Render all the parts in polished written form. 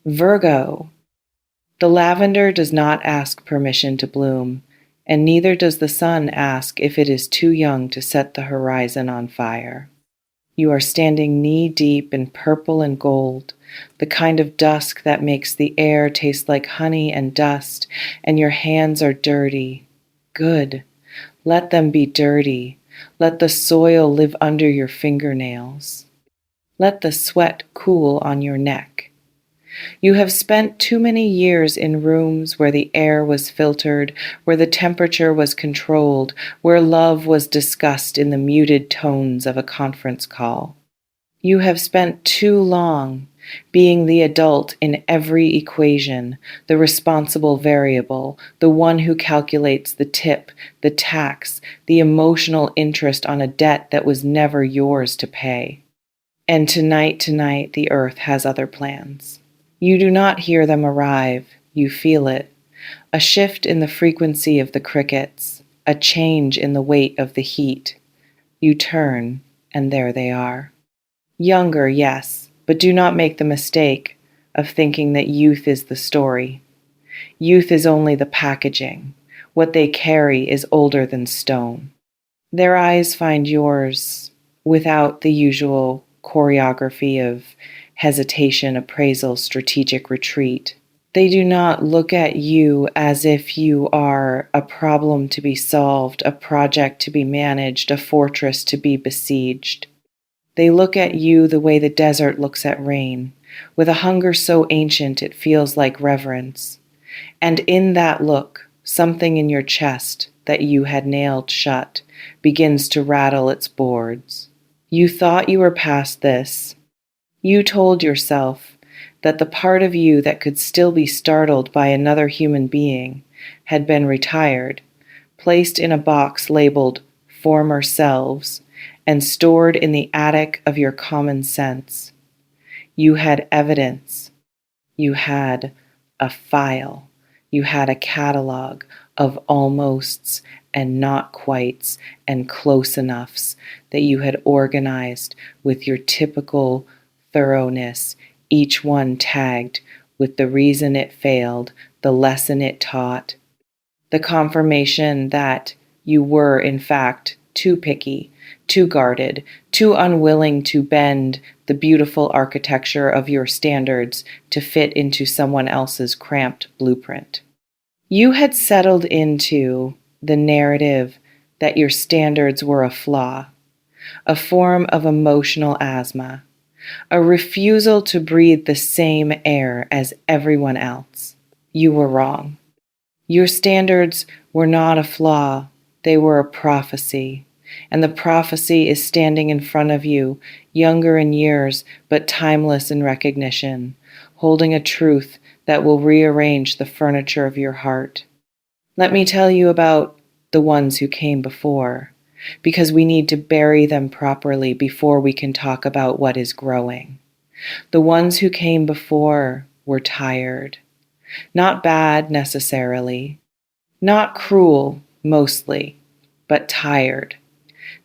Virgo. The lavender does not ask permission to bloom, and neither does the sun ask if it is too young to set the horizon on fire. You are standing knee-deep in purple and gold, the kind of dusk that makes the air taste like honey and dust, and your hands are dirty. Good. Let them be dirty. Let the soil live under your fingernails. Let the sweat cool on your neck. You have spent too many years in rooms where the air was filtered, where the temperature was controlled, where love was discussed in the muted tones of a conference call. You have spent too long being the adult in every equation, the responsible variable, the one who calculates the tip, the tax, the emotional interest on a debt that was never yours to pay. And tonight, the earth has other plans. You do not hear them arrive, you feel it. A shift in the frequency of the crickets, a change in the weight of the heat. You turn, and there they are. Younger, yes, but do not make the mistake of thinking that youth is the story. Youth is only the packaging. What they carry is older than stone. Their eyes find yours without the usual choreography of hesitation, appraisal, strategic retreat. They do not look at you as if you are a problem to be solved, a project to be managed, a fortress to be besieged. They look at you the way the desert looks at rain, with a hunger so ancient it feels like reverence. And in that look, something in your chest that you had nailed shut begins to rattle its boards. You thought you were past this. You told yourself that the part of you that could still be startled by another human being had been retired, placed in a box labeled former selves, and stored in the attic of your common sense. You had evidence. You had a file. You had a catalog of almosts and not quites and close enoughs that you had organized with your typical thoroughness, each one tagged with the reason it failed, the lesson it taught, the confirmation that you were, in fact, too picky, too guarded, too unwilling to bend the beautiful architecture of your standards to fit into someone else's cramped blueprint. You had settled into the narrative that your standards were a flaw, a form of emotional asthma, a refusal to breathe the same air as everyone else. You were wrong. Your standards were not a flaw, they were a prophecy, and the prophecy is standing in front of you, younger in years but timeless in recognition, holding a truth that will rearrange the furniture of your heart. Let me tell you about the ones who came before, because we need to bury them properly before we can talk about what is growing. The ones who came before were tired. Not bad necessarily, not cruel mostly, but tired.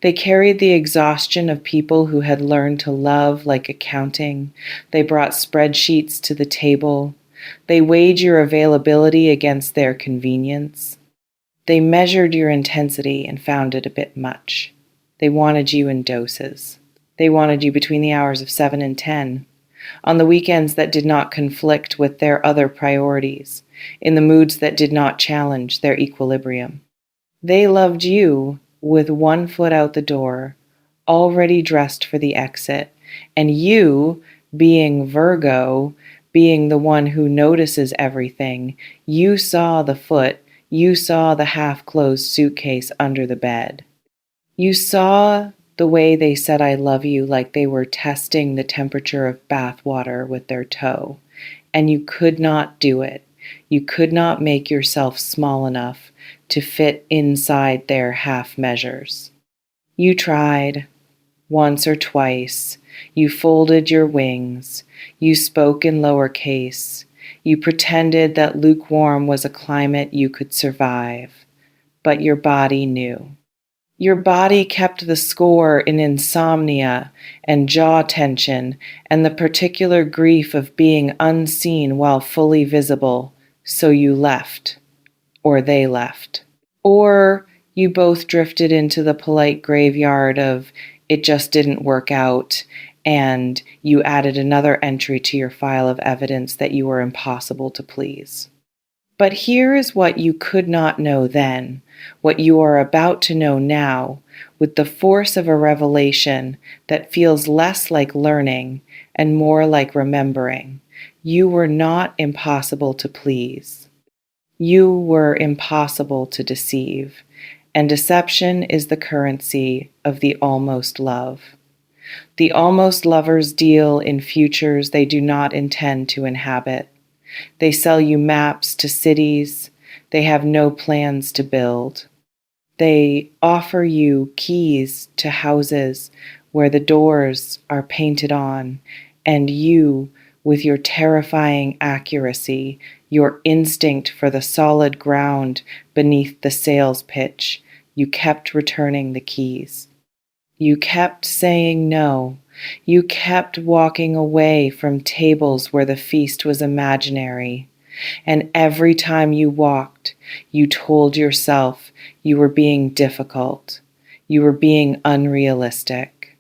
They carried the exhaustion of people who had learned to love like accounting. They brought spreadsheets to the table. They weighed your availability against their convenience. They measured your intensity and found it a bit much. They wanted you in doses. They wanted you between the hours of 7 and 10, on the weekends that did not conflict with their other priorities, in the moods that did not challenge their equilibrium. They loved you with one foot out the door, already dressed for the exit, and you, being Virgo, being the one who notices everything, you saw the foot, you saw the half-closed suitcase under the bed. You saw the way they said I love you like they were testing the temperature of bath water with their toe, and you could not do it. You could not make yourself small enough to fit inside their half measures. You tried once or twice. You folded your wings. You spoke in lowercase. You pretended that lukewarm was a climate you could survive, but your body knew. Your body kept the score in insomnia and jaw tension and the particular grief of being unseen while fully visible, so you left, or they left. Or you both drifted into the polite graveyard of it just didn't work out, and you added another entry to your file of evidence that you were impossible to please. But here is what you could not know then, what you are about to know now, with the force of a revelation that feels less like learning and more like remembering. You were not impossible to please. You were impossible to deceive, and deception is the currency of the almost love. The almost lovers deal in futures they do not intend to inhabit. They sell you maps to cities they have no plans to build. They offer you keys to houses where the doors are painted on, and you, with your terrifying accuracy, your instinct for the solid ground beneath the sales pitch, you kept returning the keys. You kept saying no. You kept walking away from tables where the feast was imaginary. And every time you walked, you told yourself you were being difficult. You were being unrealistic.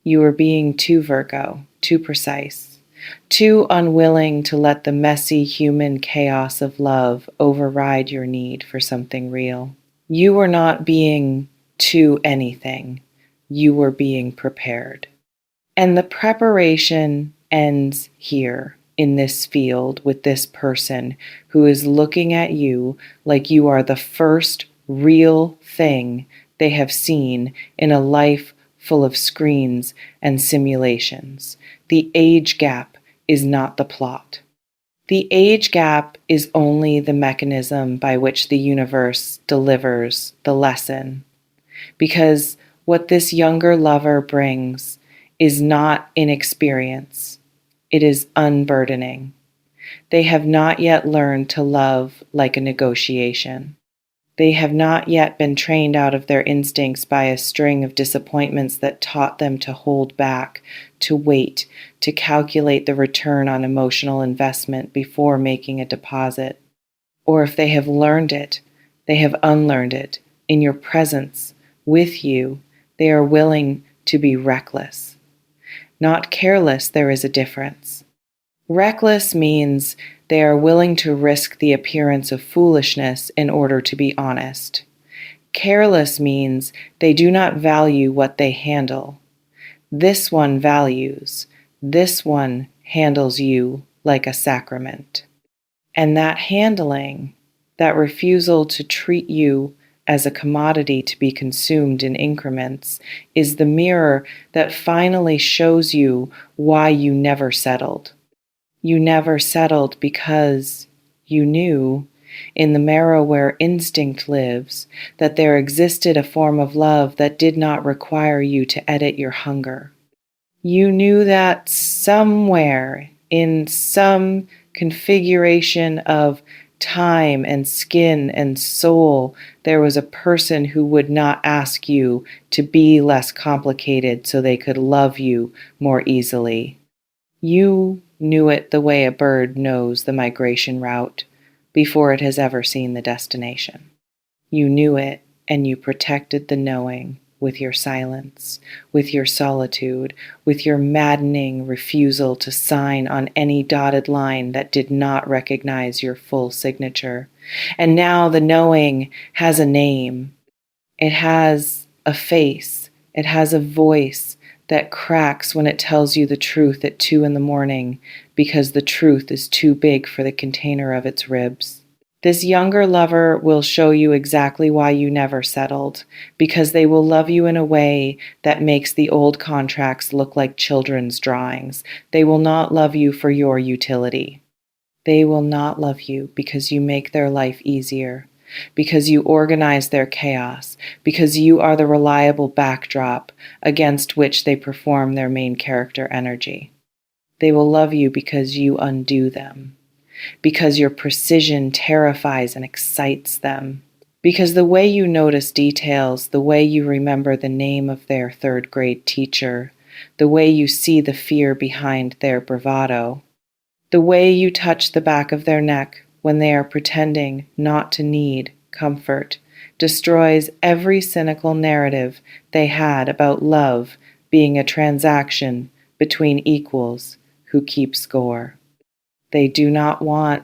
You were being too Virgo, too precise, too unwilling to let the messy human chaos of love override your need for something real. You were not being too anything. You were being prepared. And the preparation ends here in this field with this person who is looking at you like you are the first real thing they have seen in a life full of screens and simulations. The age gap is not the plot. The age gap is only the mechanism by which the universe delivers the lesson. Because what this younger lover brings is not inexperience, it is unburdening. They have not yet learned to love like a negotiation. They have not yet been trained out of their instincts by a string of disappointments that taught them to hold back, to wait, to calculate the return on emotional investment before making a deposit. Or if they have learned it, they have unlearned it in your presence, with you. They are willing to be reckless. Not careless, there is a difference. Reckless means they are willing to risk the appearance of foolishness in order to be honest. Careless means they do not value what they handle. This one values. This one handles you like a sacrament. And that handling, that refusal to treat you as a commodity to be consumed in increments, is the mirror that finally shows you why you never settled. You never settled because you knew, in the marrow where instinct lives, that there existed a form of love that did not require you to edit your hunger. You knew that somewhere, in some configuration of time and skin and soul, there was a person who would not ask you to be less complicated so they could love you more easily. You knew it the way a bird knows the migration route before it has ever seen the destination. You knew it, and you protected the knowing with your silence, with your solitude, with your maddening refusal to sign on any dotted line that did not recognize your full signature. And now the knowing has a name. It has a face. It has a voice that cracks when it tells you the truth at 2 a.m. because the truth is too big for the container of its ribs. This younger lover will show you exactly why you never settled, because they will love you in a way that makes the old contracts look like children's drawings. They will not love you for your utility. They will not love you because you make their life easier, because you organize their chaos, because you are the reliable backdrop against which they perform their main character energy. They will love you because you undo them, because your precision terrifies and excites them. Because the way you notice details, the way you remember the name of their third grade teacher, the way you see the fear behind their bravado, the way you touch the back of their neck when they are pretending not to need comfort, destroys every cynical narrative they had about love being a transaction between equals who keep score. They do not want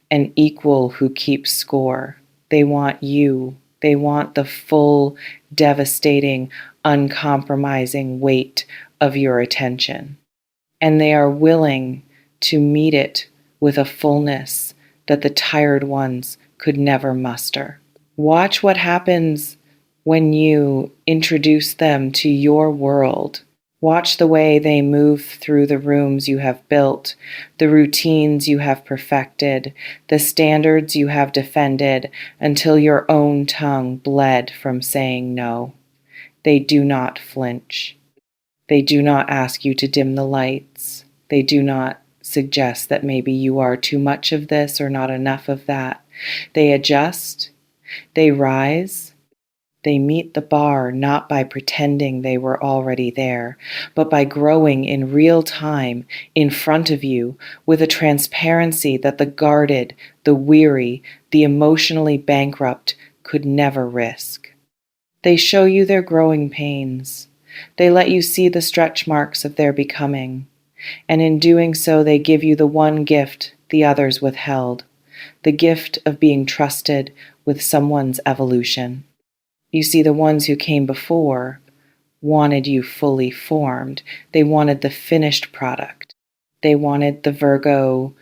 an equal who keeps score. They want you. They want the full, devastating, uncompromising weight of your attention. And they are willing to meet it with a fullness that the tired ones could never muster. Watch what happens when you introduce them to your world. Watch the way they move through the rooms you have built, the routines you have perfected, the standards you have defended until your own tongue bled from saying no. They do not flinch. They do not ask you to dim the lights. They do not suggest that maybe you are too much of this or not enough of that. They adjust. They rise. They meet the bar not by pretending they were already there, but by growing in real time in front of you with a transparency that the guarded, the weary, the emotionally bankrupt could never risk. They show you their growing pains. They let you see the stretch marks of their becoming. And in doing so, they give you the one gift the others withheld, the gift of being trusted with someone's evolution. You see, the ones who came before wanted you fully formed. They wanted the finished product. They wanted the Virgo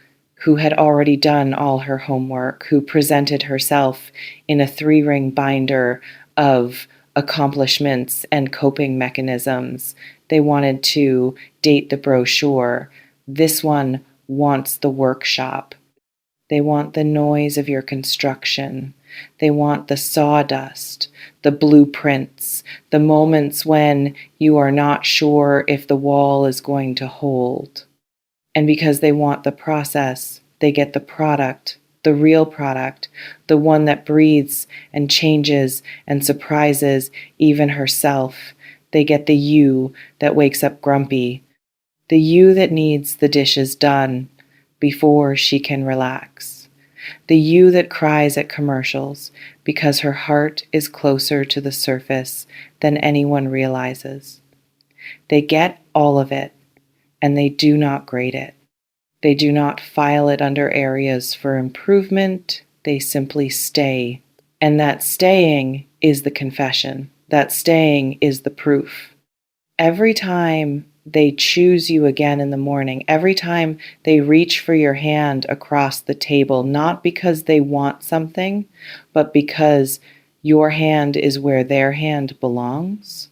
who had already done all her homework, who presented herself in a 3-ring binder of accomplishments and coping mechanisms. They wanted to date the brochure. This one wants the workshop. They want the noise of your construction. They want the sawdust, the blueprints, the moments when you are not sure if the wall is going to hold. And because they want the process, they get the product, the real product, the one that breathes and changes and surprises even herself. They get the you that wakes up grumpy, the you that needs the dishes done before she can relax. The you that cries at commercials because her heart is closer to the surface than anyone realizes. They get all of it, and they do not grade it. They do not file it under areas for improvement. They simply stay. And that staying is the confession. That staying is the proof. Every time they choose you again in the morning, every time they reach for your hand across the table, not because they want something, but because your hand is where their hand belongs.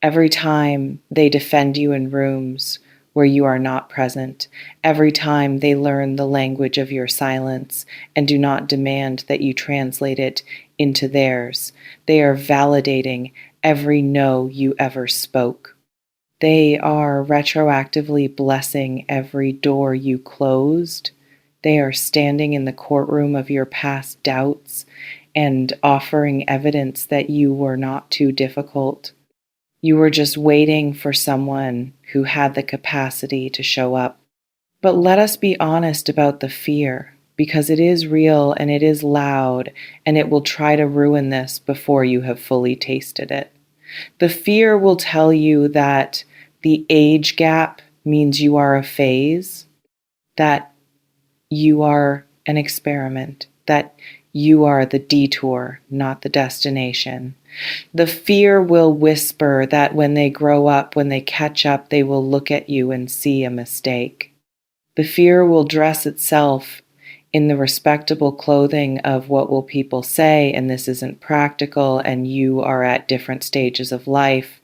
Every time they defend you in rooms where you are not present, every time they learn the language of your silence and do not demand that you translate it into theirs, they are validating every no you ever spoke. They are retroactively blessing every door you closed. They are standing in the courtroom of your past doubts and offering evidence that you were not too difficult. You were just waiting for someone who had the capacity to show up. But let us be honest about the fear, because it is real and it is loud, and it will try to ruin this before you have fully tasted it. The fear will tell you that the age gap means you are a phase, that you are an experiment, that you are the detour, not the destination. The fear will whisper that when they grow up, when they catch up, they will look at you and see a mistake. The fear will dress itself in the respectable clothing of what will people say, and this isn't practical, and you are at different stages of life.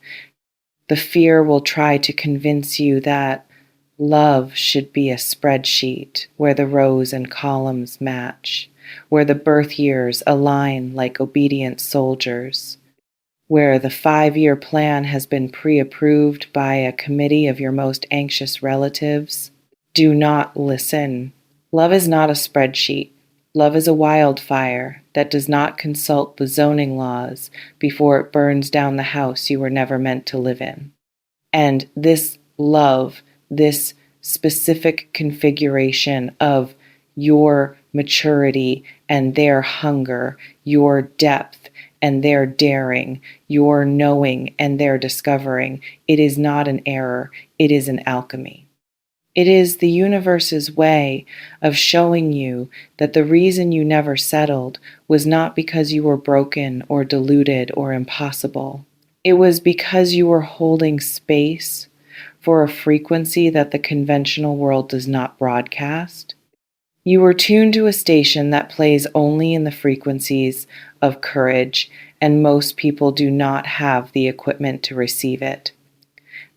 The fear will try to convince you that love should be a spreadsheet where the rows and columns match, where the birth years align like obedient soldiers, where the 5-year plan has been pre-approved by a committee of your most anxious relatives. Do not listen. Love is not a spreadsheet. Love is a wildfire that does not consult the zoning laws before it burns down the house you were never meant to live in. And this love, this specific configuration of your maturity and their hunger, your depth and their daring, your knowing and their discovering, it is not an error, it is an alchemy. It is the universe's way of showing you that the reason you never settled was not because you were broken or deluded or impossible. It was because you were holding space for a frequency that the conventional world does not broadcast. You were tuned to a station that plays only in the frequencies of courage, and most people do not have the equipment to receive it.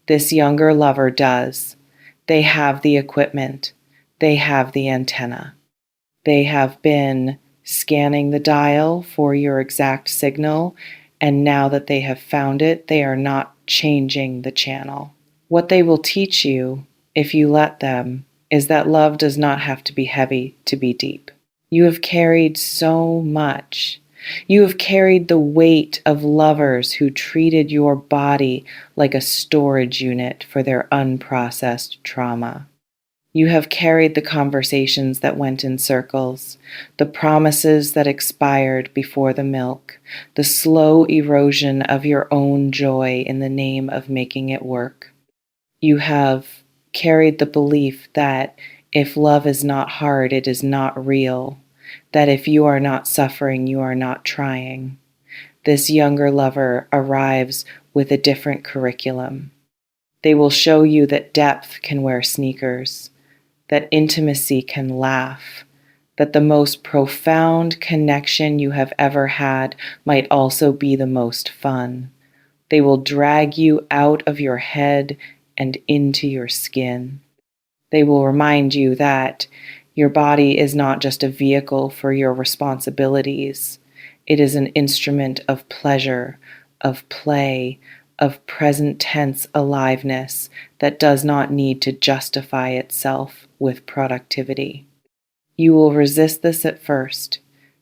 This younger lover does. They have the equipment. They have the antenna. They have been scanning the dial for your exact signal, and now that they have found it, they are not changing the channel. What they will teach you, if you let them, is that love does not have to be heavy to be deep. You have carried so much. You have carried the weight of lovers who treated your body like a storage unit for their unprocessed trauma. You have carried the conversations that went in circles, the promises that expired before the milk, the slow erosion of your own joy in the name of making it work. You have carried the belief that if love is not hard, it is not real, that if you are not suffering, you are not trying. This younger lover arrives with a different curriculum. They will show you that depth can wear sneakers, that intimacy can laugh, that the most profound connection you have ever had might also be the most fun. They will drag you out of your head and into your skin. They will remind you that your body is not just a vehicle for your responsibilities. It is an instrument of pleasure, of play, of present tense aliveness that does not need to justify itself with productivity. You will resist this at first.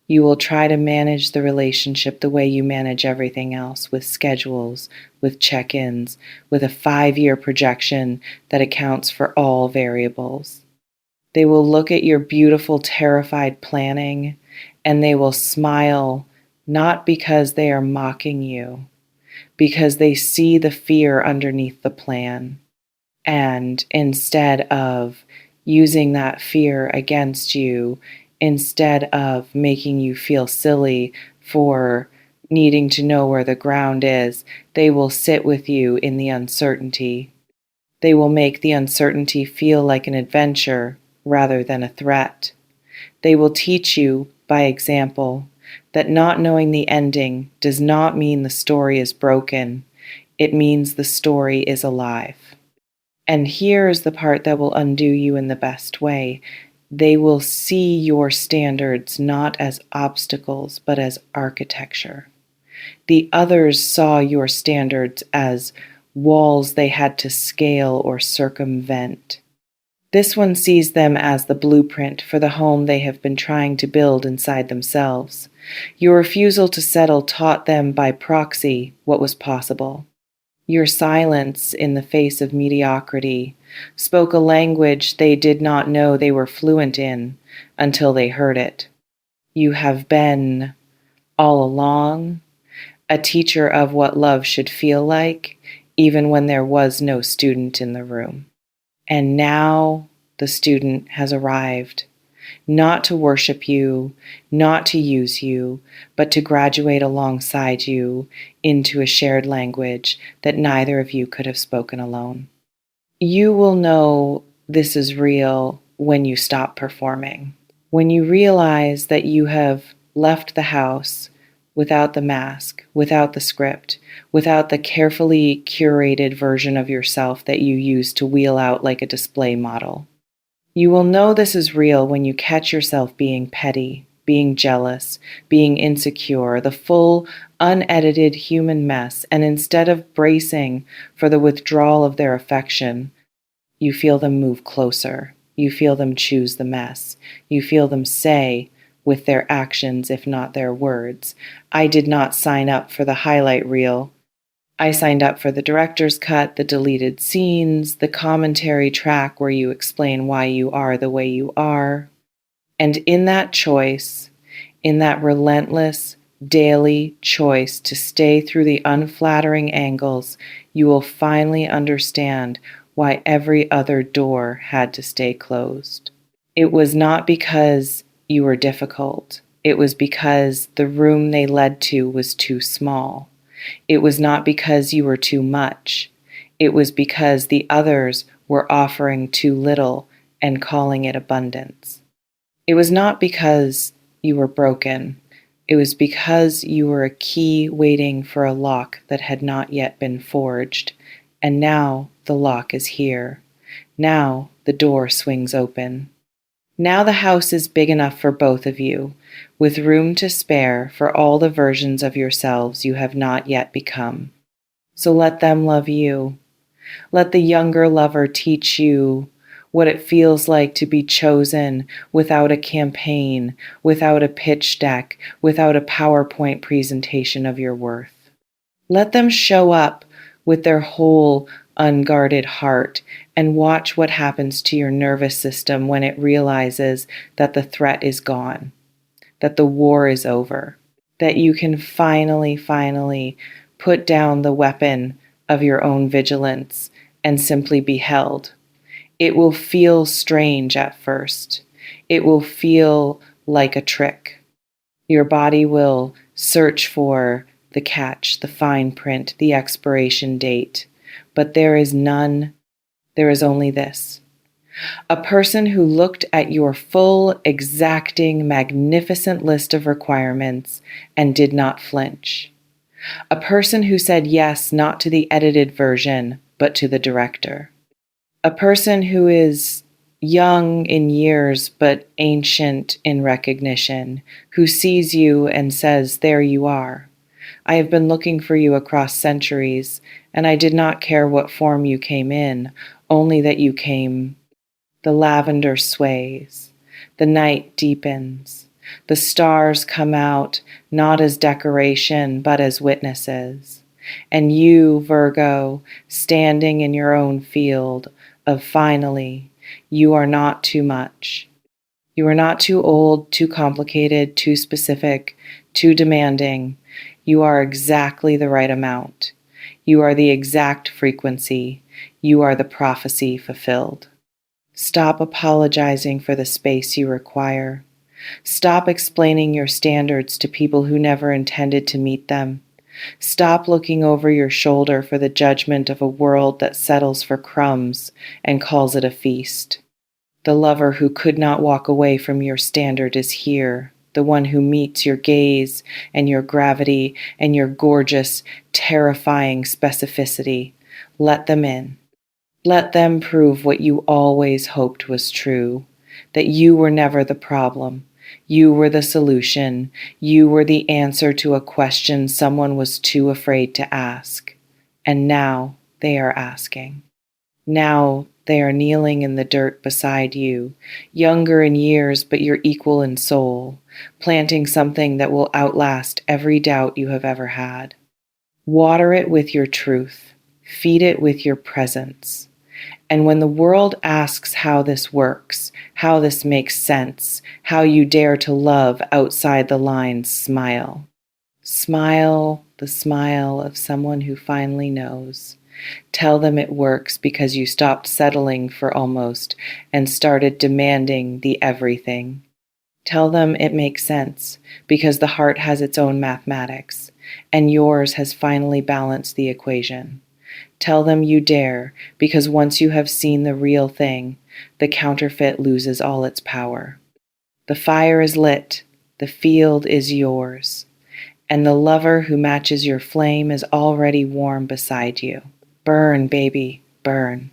You will try to manage the relationship the way you manage everything else, with schedules, with check-ins, with a 5-year projection that accounts for all variables. They will look at your beautiful, terrified planning, and they will smile, not because they are mocking you, because they see the fear underneath the plan. And instead of using that fear against you, instead of making you feel silly for needing to know where the ground is, they will sit with you in the uncertainty. They will make the uncertainty feel like an adventure rather than a threat. They will teach you, by example, that not knowing the ending does not mean the story is broken. It means the story is alive. And here is the part that will undo you in the best way. They will see your standards not as obstacles, but as architecture. The others saw your standards as walls they had to scale or circumvent. This one sees them as the blueprint for the home they have been trying to build inside themselves. Your refusal to settle taught them by proxy what was possible. Your silence in the face of mediocrity spoke a language they did not know they were fluent in until they heard it. You have been, all along, a teacher of what love should feel like, even when there was no student in the room. And now the student has arrived, not to worship you, not to use you, but to graduate alongside you into a shared language that neither of you could have spoken alone. You will know this is real when you stop performing, when you realize that you have left the house without the mask, without the script, without the carefully curated version of yourself that you use to wheel out like a display model. You will know this is real when you catch yourself being petty, being jealous, being insecure, the full, unedited human mess, and instead of bracing for the withdrawal of their affection, you feel them move closer. You feel them choose the mess. You feel them say with their actions, if not their words. I did not sign up for the highlight reel. I signed up for the director's cut, the deleted scenes, the commentary track where you explain why you are the way you are. And in that choice, in that relentless, daily choice to stay through the unflattering angles, you will finally understand why every other door had to stay closed. It was not because you were difficult. It was because the room they led to was too small. It was not because you were too much. It was because the others were offering too little and calling it abundance. It was not because you were broken. It was because you were a key waiting for a lock that had not yet been forged. And now the lock is here. Now the door swings open. Now the house is big enough for both of you, with room to spare for all the versions of yourselves you have not yet become. So let them love you. Let the younger lover teach you what it feels like to be chosen without a campaign, without a pitch deck, without a PowerPoint presentation of your worth. Let them show up with their whole unguarded heart and watch what happens to your nervous system when it realizes that the threat is gone, that the war is over, that you can finally put down the weapon of your own vigilance and simply be held. It will feel strange at first. It will feel like a trick. Your body will search for the catch, the fine print, the expiration date. But there is none. There is only this. A person who looked at your full, exacting, magnificent list of requirements and did not flinch. A person who said yes not to the edited version, but to the director. A person who is young in years but ancient in recognition, who sees you and says, "There you are. I have been looking for you across centuries, and I did not care what form you came in, only that you came." The lavender sways. The night deepens. The stars come out, not as decoration, but as witnesses. And you, Virgo, standing in your own field of finally, you are not too much. You are not too old, too complicated, too specific, too demanding. You are exactly the right amount. You are the exact frequency. You are the prophecy fulfilled. Stop apologizing for the space you require. Stop explaining your standards to people who never intended to meet them. Stop looking over your shoulder for the judgment of a world that settles for crumbs and calls it a feast. The lover who could not walk away from your standard is here, the one who meets your gaze and your gravity and your gorgeous, terrifying specificity. Let them in. Let them prove what you always hoped was true, that you were never the problem. You were the solution. You were the answer to a question someone was too afraid to ask. And now they are asking. Now they are kneeling in the dirt beside you, younger in years but your equal in soul, planting something that will outlast every doubt you have ever had. Water it with your truth. Feed it with your presence. And when the world asks how this works, how this makes sense, how you dare to love outside the lines, smile. Smile the smile of someone who finally knows. Tell them it works because you stopped settling for almost and started demanding the everything. Tell them it makes sense because the heart has its own mathematics, and yours has finally balanced the equation. Tell them you dare, because once you have seen the real thing, the counterfeit loses all its power. The fire is lit, the field is yours, and the lover who matches your flame is already warm beside you. Burn, baby, burn.